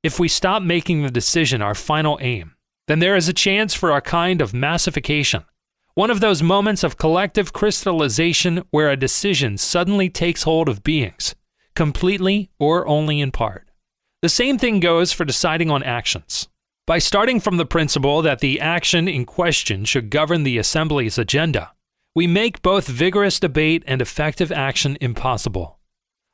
If we stop making the decision our final aim, then there is a chance for a kind of massification, one of those moments of collective crystallization where a decision suddenly takes hold of beings, completely or only in part. The same thing goes for deciding on actions. By starting from the principle that the action in question should govern the assembly's agenda, we make both vigorous debate and effective action impossible.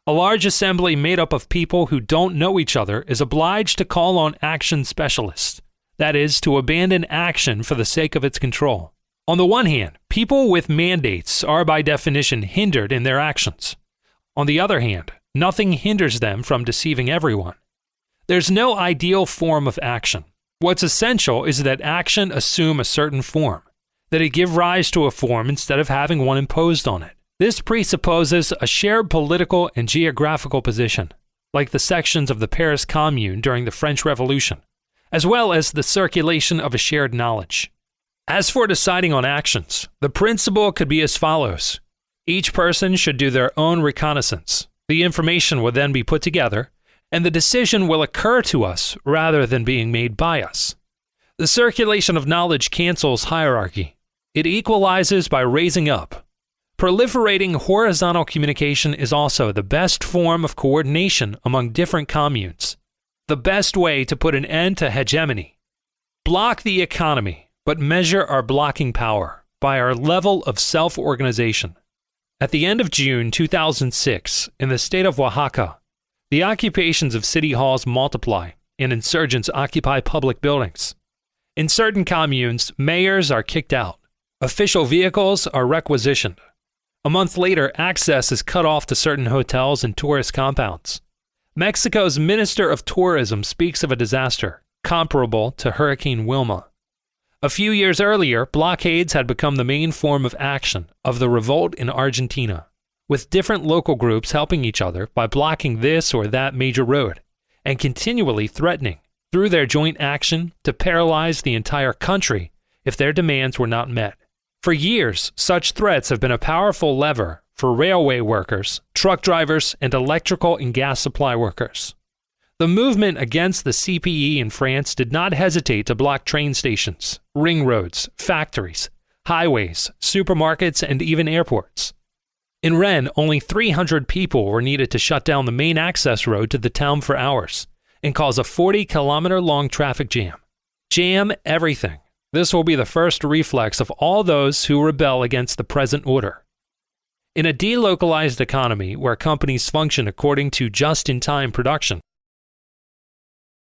A large assembly made up of people who don't know each other is obliged to call on action specialists, that is, to abandon action for the sake of its control. On the one hand, people with mandates are by definition hindered in their actions. On the other hand, nothing hinders them from deceiving everyone. There's no ideal form of action. What's essential is that action assume a certain form, that it give rise to a form instead of having one imposed on it. This presupposes a shared political and geographical position, like the sections of the Paris Commune during the French Revolution, as well as the circulation of a shared knowledge. As for deciding on actions, the principle could be as follows. Each person should do their own reconnaissance. The information will then be put together, and the decision will occur to us rather than being made by us. The circulation of knowledge cancels hierarchy. It equalizes by raising up. Proliferating horizontal communication is also the best form of coordination among different communes, the best way to put an end to hegemony. Block the economy, but measure our blocking power by our level of self-organization. At the end of June 2006, in the state of Oaxaca, the occupations of city halls multiply and insurgents occupy public buildings. In certain communes, mayors are kicked out. Official vehicles are requisitioned. A month later, access is cut off to certain hotels and tourist compounds. Mexico's Minister of Tourism speaks of a disaster comparable to Hurricane Wilma. A few years earlier, blockades had become the main form of action of the revolt in Argentina, with different local groups helping each other by blocking this or that major road, and continually threatening, through their joint action, to paralyze the entire country if their demands were not met. For years, such threats have been a powerful lever for railway workers, truck drivers, and electrical and gas supply workers. The movement against the CPE in France did not hesitate to block train stations, ring roads, factories, highways, supermarkets, and even airports. In Rennes, only 300 people were needed to shut down the main access road to the town for hours and cause a 40-kilometer-long traffic jam. Jam everything. This will be the first reflex of all those who rebel against the present order. In a delocalized economy where companies function according to just-in-time production,